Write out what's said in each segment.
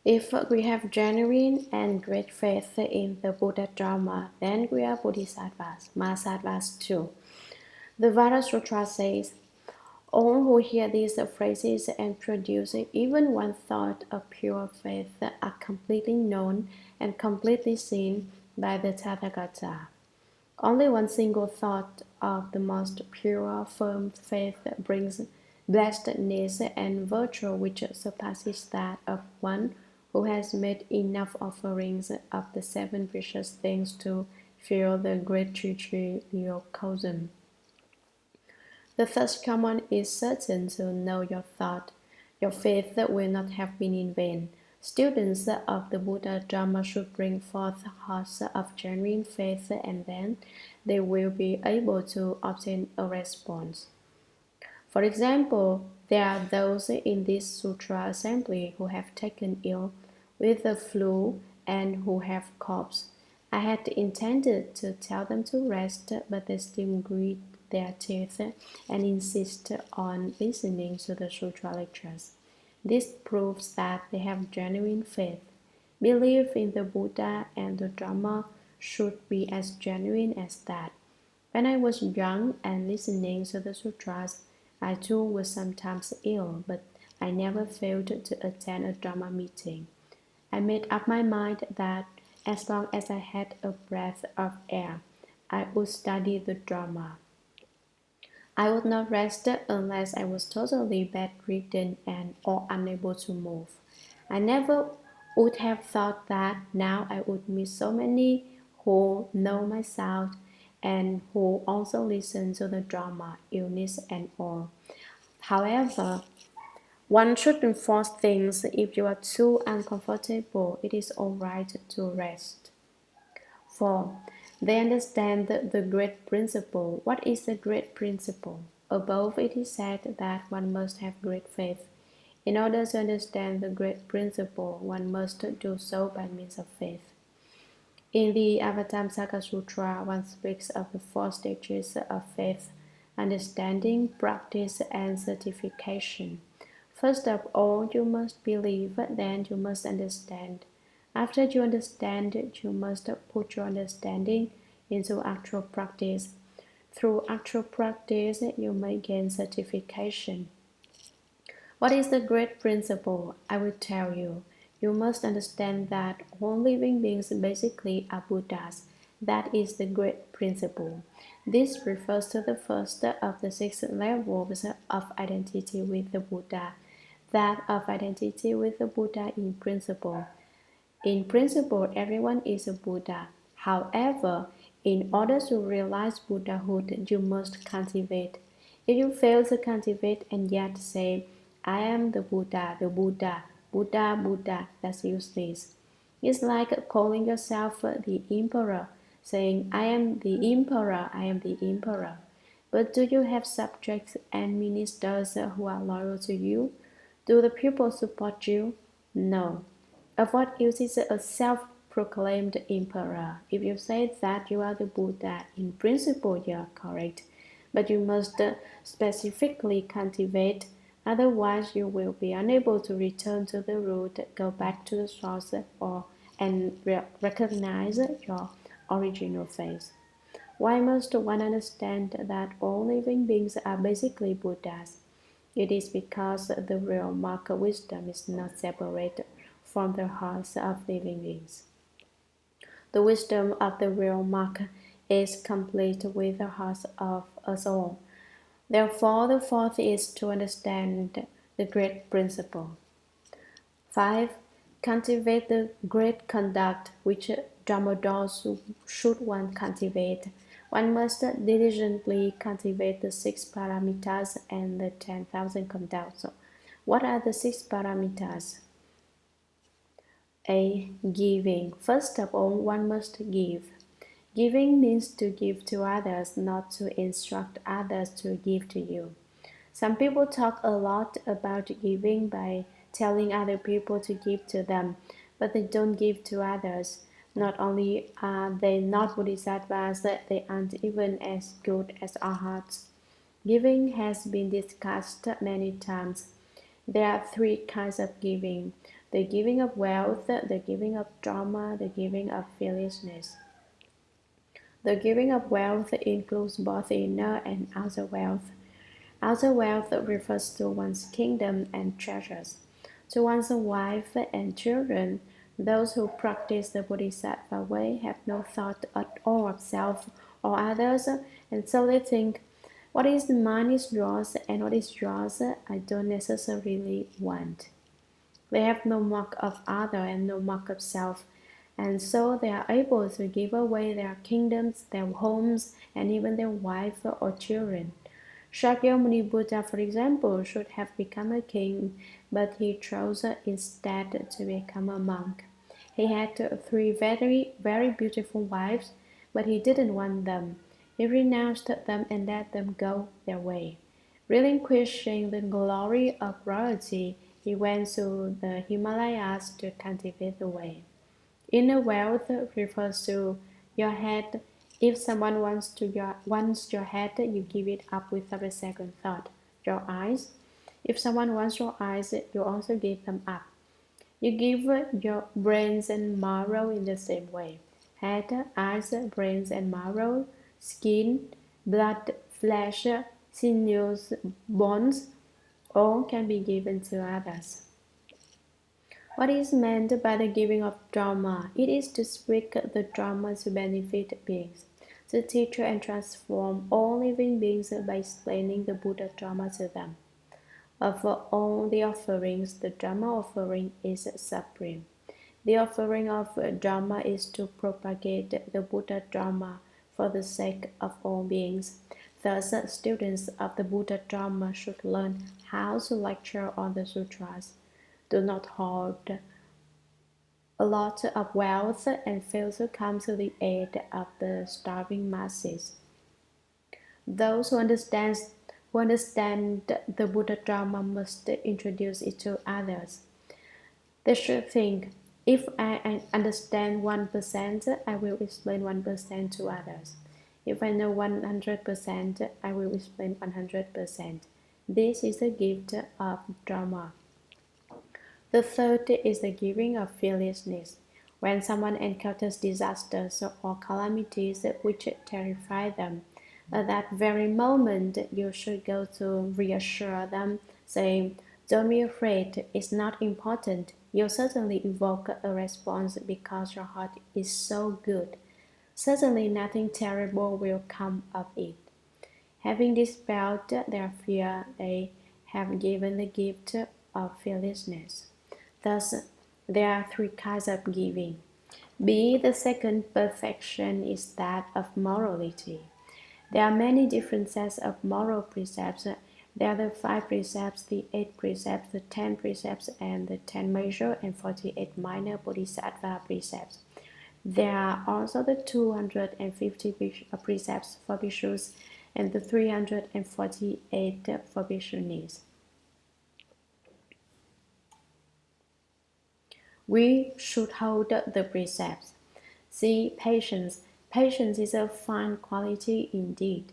If we have genuine and great faith in the Buddha Dharma, then we are Bodhisattvas, Mahasattvas too. The Vajra Sutra says, all who hear these phrases and produce even one thought of pure faith are completely known and completely seen by the Tathagata. Only one single thought of the most pure, firm faith brings blessedness and virtue which surpasses that of one who has made enough offerings of the seven precious things to fill the great Chichiliyo cosm. The first command is certain to know your thought. Your faith will not have been in vain. Students of the Buddha Dharma should bring forth hearts of genuine faith, and then they will be able to obtain a response. For example, there are those in this Sutra assembly who have taken ill with the flu and who have coughs. I had intended to tell them to rest, but they still grit their teeth and insist on listening to the Sutra lectures. This proves that they have genuine faith. Belief in the Buddha and the Dharma should be as genuine as that. When I was young and listening to the sutras, I too was sometimes ill, but I never failed to attend a Dharma meeting. I made up my mind that as long as I had a breath of air, I would study the Dharma. I would not rest unless I was totally bedridden and or unable to move. I never would have thought that now I would meet so many who know my sound and who also listen to the Dharma, illness and all. However, one shouldn't force things. If you are too uncomfortable, it is all right to rest. 4. They understand the great principle. What is the great principle? Above it is said that one must have great faith. In order to understand the great principle, one must do so by means of faith. In the Avatamsaka Sutra, one speaks of the four stages of faith: understanding, practice, and certification. First of all, you must believe, then you must understand. After you understand, you must put your understanding into actual practice. Through actual practice, you may gain certification. What is the great principle? I will tell you. You must understand that all living beings basically are Buddhas. That is the great principle. This refers to the first of the six levels of identity with the Buddha, that of identity with the Buddha in principle. In principle, everyone is a Buddha. However, in order to realize Buddhahood, you must cultivate. If you fail to cultivate and yet say, I am the Buddha, Buddha, Buddha, that's useless. It's like calling yourself the emperor, saying, I am the emperor, I am the emperor. But do you have subjects and ministers who are loyal to you? Do the people support you? No. Of what use is a self-proclaimed emperor? If you say that you are the Buddha, in principle you are correct, but you must specifically cultivate, otherwise you will be unable to return to the root, go back to the source, and recognize your original face. Why must one understand that all living beings are basically Buddhas? It is because the real mark of wisdom is not separate from the hearts of living beings. The wisdom of the real mark is complete with the hearts of us all. Therefore, the fourth is to understand the great principle. 5. Cultivate the great conduct which Dharmadors should one cultivate. One must diligently cultivate the 6 paramitas and the 10,000 conducts. What are the 6 paramitas? A. Giving. First of all, one must give. Giving means to give to others, not to instruct others to give to you. Some people talk a lot about giving by telling other people to give to them, but they don't give to others. Not only are they not bodhisattvas, they aren't even as good as arhats. Giving has been discussed many times. There are three kinds of giving: the giving of wealth, the giving of Dharma, the giving of fearlessness. The giving of wealth includes both inner and outer wealth. Outer wealth refers to one's kingdom and treasures, to one's wife and children. Those who practice the Bodhisattva way have no thought at all of self or others, and so they think, what is mine is yours, and what is yours I don't necessarily want. They have no mark of other and no mark of self, and so they are able to give away their kingdoms, their homes, and even their wife or children. Shakyamuni Buddha, for example, should have become a king, but he chose instead to become a monk. He had three very beautiful wives, but he didn't want them. He renounced them and let them go their way. Relinquishing the glory of royalty, he went to the Himalayas to cultivate the way. Inner wealth refers to your head. If someone wants your head, you give it up without a second thought. Your eyes. If someone wants your eyes, you also give them up. You give your brains and marrow in the same way. Head, eyes, brains and marrow, skin, blood, flesh, sinews, bones, all can be given to others. What is meant by the giving of Dharma? It is to speak the Dharma to benefit beings, to teach and transform all living beings by explaining the Buddha Dharma to them. Of all the offerings, the Dharma offering is supreme. The offering of Dharma is to propagate the Buddha Dharma for the sake of all beings. Thus, students of the Buddha Dharma should learn how to lecture on the Sutras. Do not hoard a lot of wealth and fail to come to the aid of the starving masses. Those who understand the Buddha Dharma must introduce it to others. They should think, if I understand 1%, I will explain 1% to others. If I know 100%, I will explain 100%. This is the gift of Dharma. The third is the giving of fearlessness. When someone encounters disasters or calamities which terrify them, at that very moment you should go to reassure them, saying, "Don't be afraid, it's not important." You certainly evoke a response because your heart is so good. Certainly nothing terrible will come of it. Having dispelled their fear, they have given the gift of fearlessness. Thus, there are three kinds of giving. B. The second perfection is that of morality. There are many different sets of moral precepts. There are the 5 precepts, the 8 precepts, the 10 precepts, and the 10 major and 48 minor bodhisattva precepts. There are also the 250 precepts for bhikshus and the 348 for bhikshunis. We should hold the precepts. See, patience. Patience is a fine quality indeed.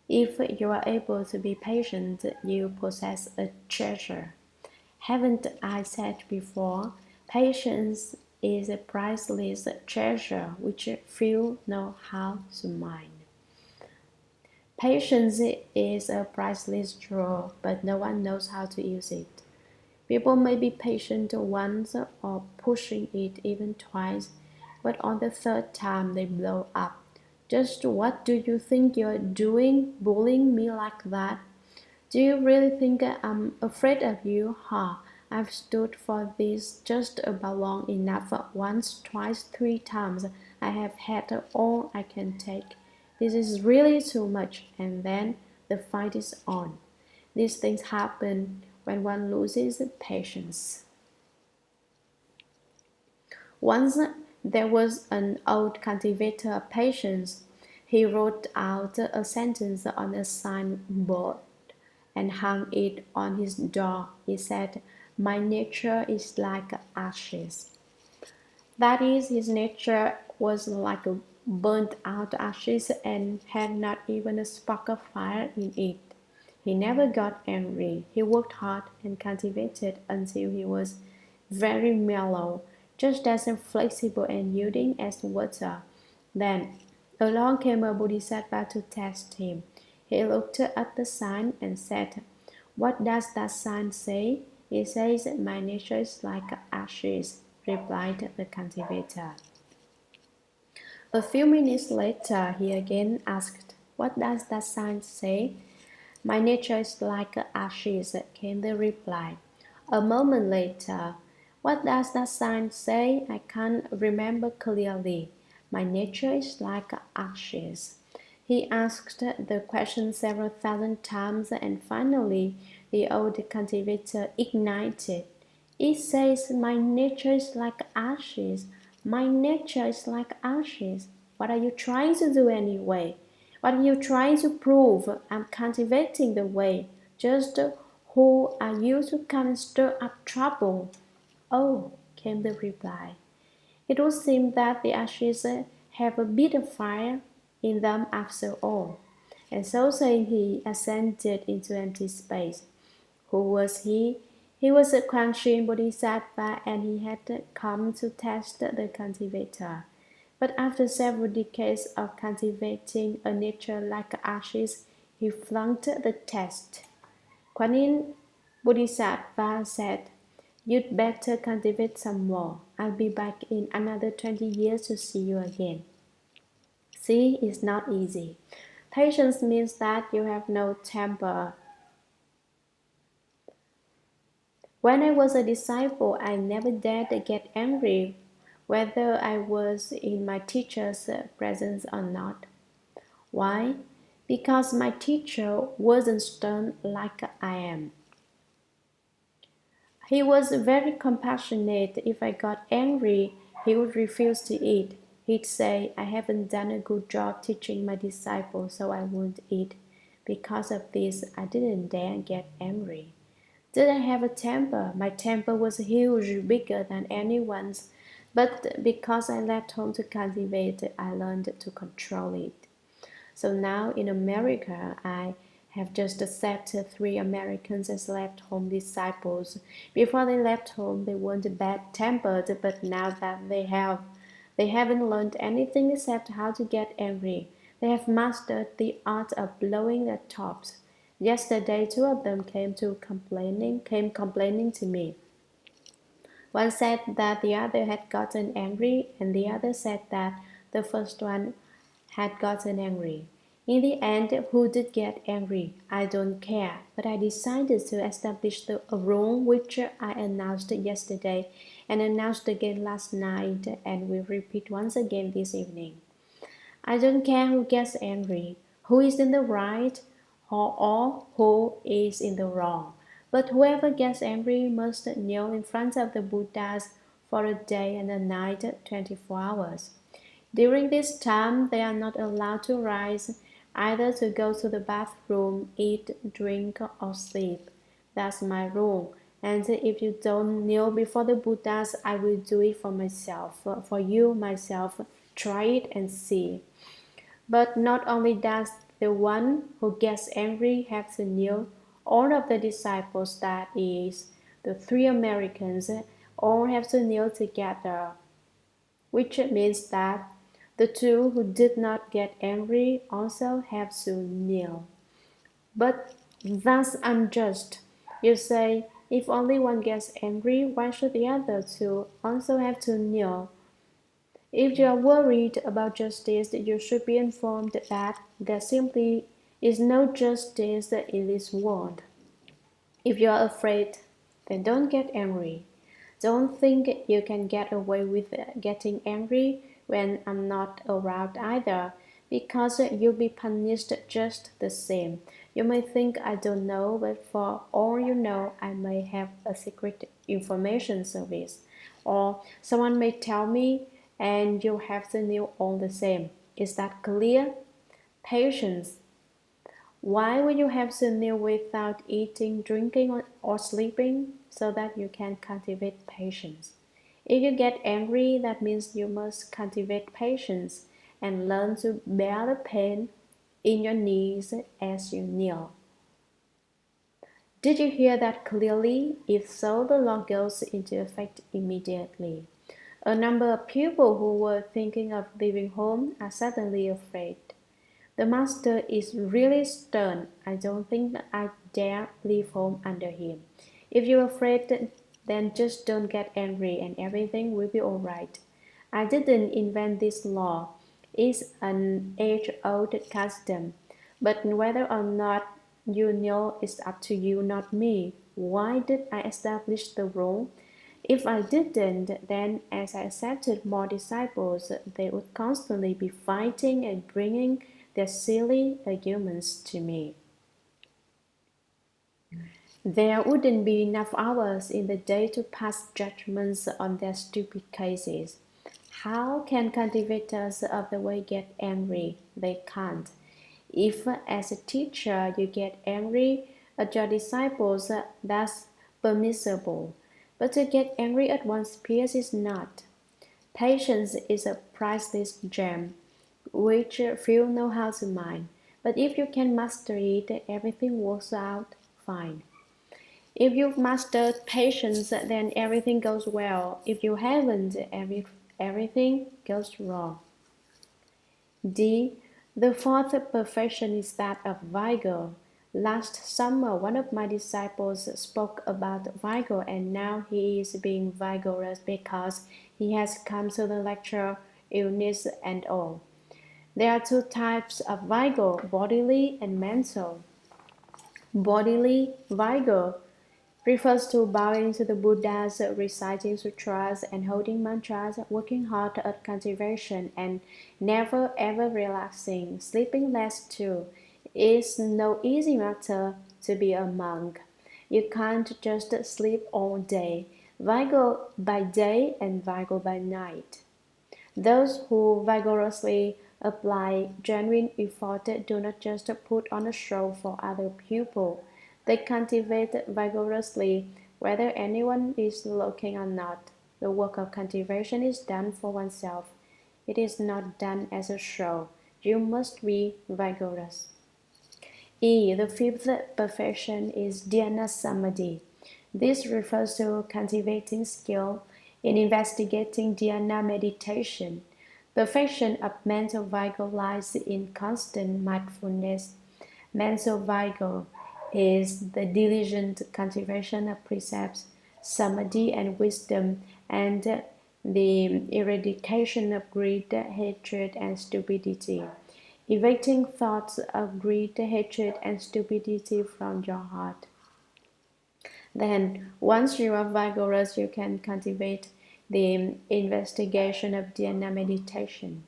If you are able to be patient, you possess a treasure. Haven't I said before, patience is a priceless treasure which few know how to mine. Patience is a priceless jewel, but no one knows how to use it. People may be patient once or pushing it even twice, but on the third time they blow up. Just what do you think you're doing, bullying me like that? Do you really think I'm afraid of you? I've stood for this just about long enough. Once, twice, 3 times. I have had all I can take. This is really too much. And then the fight is on. These things happen when one loses patience. Once there was an old cultivator of patience. He wrote out a sentence on a signboard and hung it on his door. He said, "My nature is like ashes." That is, his nature was like burnt out ashes and had not even a spark of fire in it. He never got angry. He worked hard and cultivated until he was very mellow, just as flexible and yielding as water. Then along came a bodhisattva to test him. He looked at the sign and said, "What does that sign say?" "It says, 'My nature is like ashes,'" replied the cultivator. A few minutes later, he again asked, "What does that sign say?" "My nature is like ashes," came the reply. A moment later, "What does that sign say?" "I can't remember clearly." "My nature is like ashes." He asked the question several thousand times, and finally the old cultivator ignited. "It says my nature is like ashes. My nature is like ashes. What are you trying to do anyway? What are you trying to prove? I'm cultivating the way. Just who are you to come and stir up trouble?" "Oh," came the reply, "it would seem that the ashes have a bit of fire in them after all." And so saying, he ascended into empty space. Who was he? He was a Kwanshin Bodhisattva, and he had come to test the cultivator. But after several decades of cultivating a nature like ashes, he flunked the test. Kwanin Bodhisattva said, "You'd better cultivate some more. I'll be back in another 20 years to see you again." See, it's not easy. Patience means that you have no temper. When I was a disciple, I never dared get angry, whether I was in my teacher's presence or not. Why? Because my teacher wasn't stern like I am. He was very compassionate. If I got angry, he would refuse to eat. He'd say, "I haven't done a good job teaching my disciples, so I won't eat." Because of this, I didn't dare get angry. Did I have a temper? My temper was huge, bigger than anyone's. But because I left home to cultivate it, I learned to control it. So now in America, I have just accepted 3 Americans as left home disciples. Before they left home, they weren't bad tempered, but now that they haven't learned anything except how to get angry. They have mastered the art of blowing their tops. Yesterday, 2 of them came complaining to me. One said that the other had gotten angry, and the other said that the first one had gotten angry. In the end, who did get angry? I don't care, but I decided to establish a rule which I announced yesterday and announced again last night and will repeat once again this evening. I don't care who gets angry, who is in the right, or who is in the wrong. But whoever gets angry must kneel in front of the Buddhas for a day and a night, 24 hours. During this time, they are not allowed to rise, either to go to the bathroom, eat, drink, or sleep. That's my rule. And if you don't kneel before the Buddhas, I will do it for myself, for you myself. Try it and see. But not only does the one who gets angry have to kneel, all of the disciples, that is, the 3 Americans, all have to kneel together, which means that the 2 who did not get angry also have to kneel. But that's unjust. You say, if only one gets angry, why should the other 2 also have to kneel? If you are worried about justice, you should be informed that there simply is no justice in this world. If you are afraid, then don't get angry. Don't think you can get away with getting angry when I'm not around either, because you'll be punished just the same. You may think I don't know, but for all you know, I may have a secret information service. Or someone may tell me, and you have to know all the same. Is that clear? Patience. Why will you have to kneel without eating, drinking, or sleeping? So that you can cultivate patience. If you get angry, that means you must cultivate patience and learn to bear the pain in your knees as you kneel. Did you hear that clearly? If so, the law goes into effect immediately. A number of people who were thinking of leaving home are suddenly afraid. The master is really stern. I don't think I dare leave home under him. If you're afraid, then just don't get angry and everything will be all right. I didn't invent this law. It's an age-old custom. But whether or not you know it's up to you, not me. Why did I establish the rule? If I didn't, then as I accepted more disciples, they would constantly be fighting and bringing their silly arguments to me. There wouldn't be enough hours in the day to pass judgments on their stupid cases. How can cultivators of the way get angry? They can't. If, as a teacher, you get angry at your disciples, that's permissible. But to get angry at one's peers is not. Patience is a priceless gem, which few know how to mine. But if you can master it, everything works out fine. If you've mastered patience, then everything goes well. If you haven't, everything goes wrong. D. The fourth perfection is that of vigor. Last summer, one of my disciples spoke about vigor, and now he is being vigorous because he has come to the lecture, illness and all. There are two types of vigor, bodily and mental. Bodily vigor refers to bowing to the Buddhas, reciting sutras and holding mantras, working hard at cultivation and never ever relaxing, sleeping less too. It's no easy matter to be a monk. You can't just sleep all day. Vigor by day and vigor by night. Those who vigorously apply genuine effort do not just put on a show for other people. They cultivate vigorously, whether anyone is looking or not. The work of cultivation is done for oneself. It is not done as a show. You must be vigorous. E. The fifth perfection is dhyana samadhi. This refers to cultivating skill in investigating dhyana meditation. Perfection of mental vigor lies in constant mindfulness. Mental vigor is the diligent cultivation of precepts, samadhi and wisdom, and the eradication of greed, hatred, and stupidity. Evicting thoughts of greed, hatred, and stupidity from your heart. Then, once you are vigorous, you can cultivate the investigation of dhyana meditation.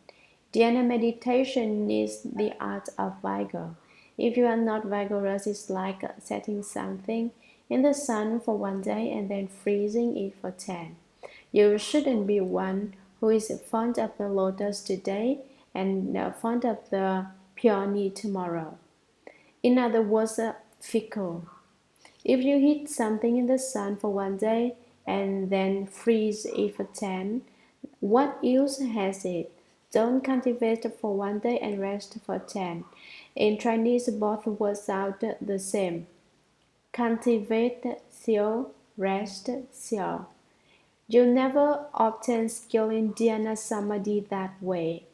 Dhyana meditation is the art of vigor. If you are not vigorous, it's like setting something in the sun for one day and then freezing it for 10. You shouldn't be one who is fond of the lotus today and fond of the peony tomorrow. In other words, fickle. If you heat something in the sun for one day and then freeze it for 10, what use has it? Don't cultivate for one day and rest for 10. In Chinese, both words sound the same. Cultivate, xiao, rest, xiao. You'll never obtain skill in dhyana samadhi that way.